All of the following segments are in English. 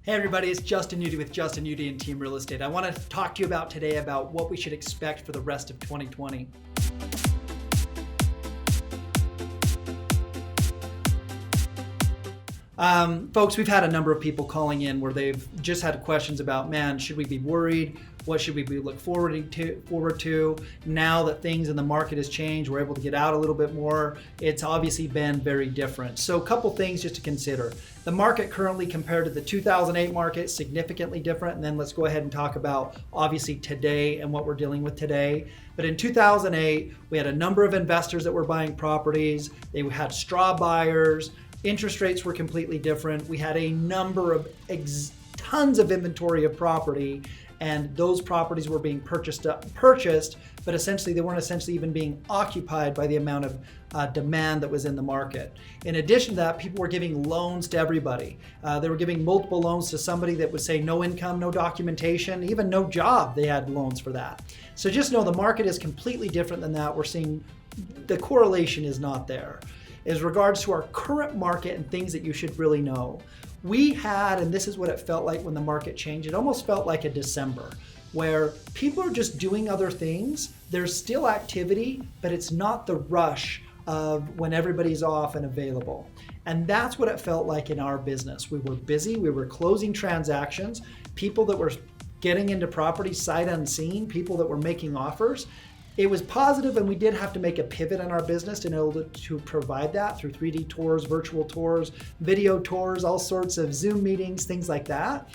Hey everybody, it's Justin Udy with Justin Udy and Team Real Estate. I want to talk to you today about what we should expect for the rest of 2020. Folks, we've had a number of people calling in where they've just had questions about, man, should we be worried? What should we be look forward to? Now that things in the market has changed, we're able to get out a little bit more. It's obviously been very different. So a couple things just to consider. The market currently compared to the 2008 market, significantly different. And then let's go ahead and talk about obviously today and what we're dealing with today. But in 2008, we had a number of investors that were buying properties. They had straw buyers. Interest rates were completely different. We had a number of tons of inventory of property, and those properties were being purchased, but essentially they weren't even being occupied by the amount of demand that was in the market. In addition to that, people were giving loans to everybody. They were giving multiple loans to somebody that would say no income, no documentation, even no job. They had loans for that. So just know the market is completely different than that. We're seeing the correlation is not there. As regards to our current market and things that you should really know, we had, and this is what it felt like when the market changed, it almost felt like a December where people are just doing other things. There's still activity, but it's not the rush of when everybody's off and available. And that's what it felt like in our business. We were busy, we were closing transactions, people that were getting into property sight unseen, people that were making offers. It was positive, and we did have to make a pivot in our business in order to provide that through 3D tours, virtual tours, video tours, all sorts of Zoom meetings, things like that.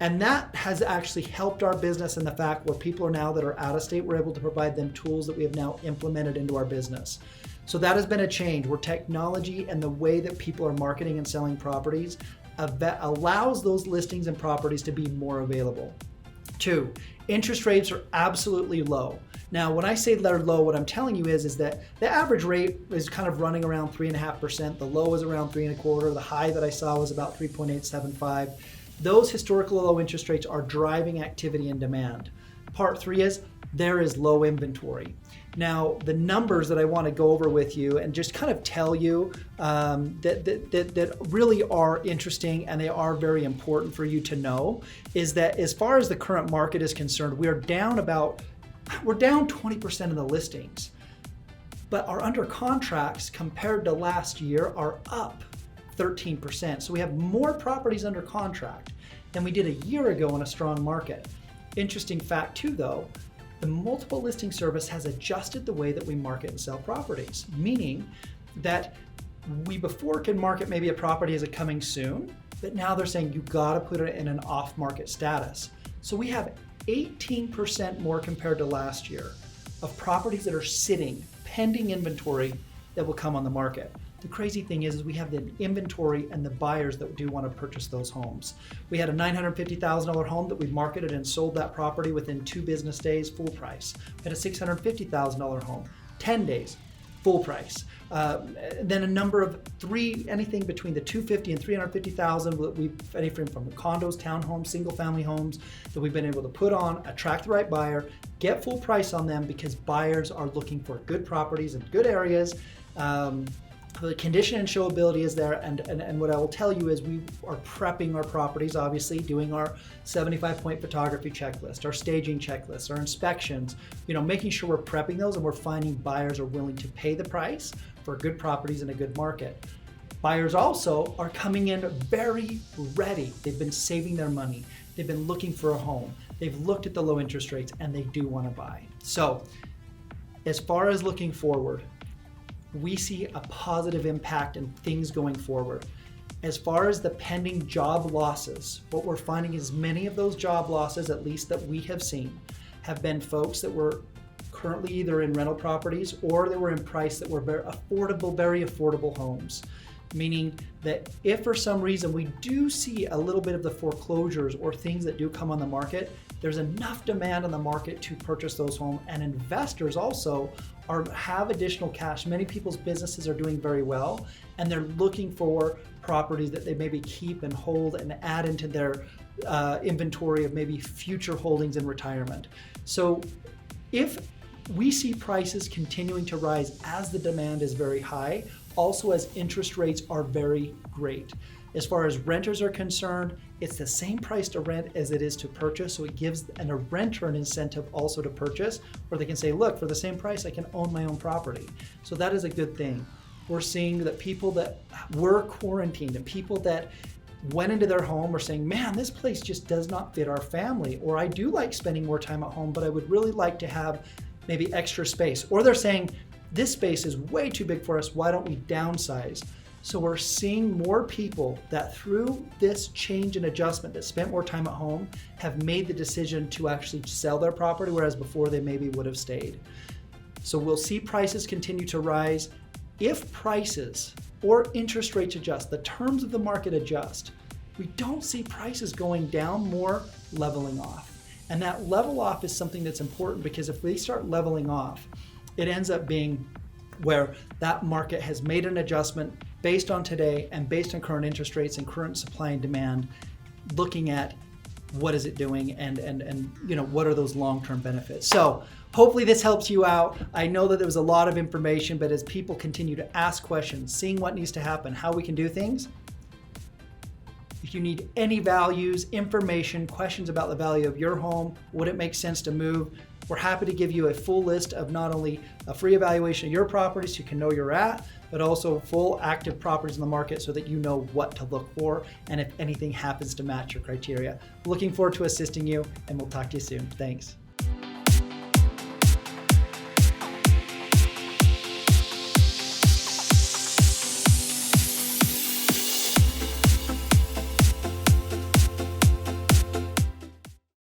And that has actually helped our business in the fact where people are now that are out of state, we're able to provide them tools that we have now implemented into our business. So that has been a change where technology and the way that people are marketing and selling properties allows those listings and properties to be more available. 2, interest rates are absolutely low. Now, when I say they're low, what I'm telling you is that the average rate is kind of running around 3.5%. The low is around 3.25%. The high that I saw was about 3.875. Those historical low interest rates are driving activity and demand. Part 3 is there is low inventory. Now, the numbers that I want to go over with you and just kind of tell you that really are interesting and they are very important for you to know is that as far as the current market is concerned, we're down 20% in the listings, but our under contracts compared to last year are up 13%. So we have more properties under contract than we did a year ago in a strong market. Interesting fact too, though, the multiple listing service has adjusted the way that we market and sell properties, meaning that we before could market maybe a property as a coming soon, but now they're saying you gotta put it in an off-market status. So we have 18% more compared to last year of properties that are sitting, pending inventory that will come on the market. The crazy thing is we have the inventory and the buyers that do want to purchase those homes. We had a $950,000 home that we marketed and sold that property within 2 business days, full price. We had a $650,000 home, 10 days, full price. Then a number of anything between the $250,000 and $350,000, anything from condos, townhomes, single family homes that we've been able to put on, attract the right buyer, get full price on them because buyers are looking for good properties in good areas. The condition and showability is there, and what I will tell you is we are prepping our properties, obviously, doing our 75-point photography checklist, our staging checklist, our inspections, making sure we're prepping those and we're finding buyers are willing to pay the price for good properties in a good market. Buyers also are coming in very ready. They've been saving their money. They've been looking for a home. They've looked at the low interest rates and they do want to buy. So as far as looking forward, we see a positive impact in things going forward. As far as the pending job losses, what we're finding is many of those job losses, at least that we have seen, have been folks that were currently either in rental properties or they were in price that were very affordable homes. Meaning that if for some reason we do see a little bit of the foreclosures or things that do come on the market, there's enough demand on the market to purchase those homes, and investors also have additional cash. Many people's businesses are doing very well and they're looking for properties that they maybe keep and hold and add into their inventory of maybe future holdings in retirement. So if we see prices continuing to rise as the demand is very high, also as interest rates are very great. As far as renters are concerned, it's the same price to rent as it is to purchase. So it gives a renter an incentive also to purchase, where they can say, look, for the same price, I can own my own property. So that is a good thing. We're seeing that people that were quarantined and people that went into their home are saying, man, this place just does not fit our family. Or I do like spending more time at home, but I would really like to have maybe extra space. Or they're saying, this space is way too big for us. Why don't we downsize? So we're seeing more people that through this change and adjustment that spent more time at home have made the decision to actually sell their property, whereas before they maybe would have stayed. So we'll see prices continue to rise. If prices or interest rates adjust, the terms of the market adjust, we don't see prices going down, more leveling off. And that level off is something that's important, because if they start leveling off, it ends up being where that market has made an adjustment based on today and based on current interest rates and current supply and demand, looking at what is it doing and what are those long-term benefits. So hopefully this helps you out. I know that there was a lot of information, but as people continue to ask questions, seeing what needs to happen, how we can do things, if you need any values, information, questions about the value of your home, would it make sense to move, we're happy to give you a full list of not only a free evaluation of your properties so you can know you're at, but also full active properties in the market so that you know what to look for and if anything happens to match your criteria. Looking forward to assisting you, and we'll talk to you soon. Thanks.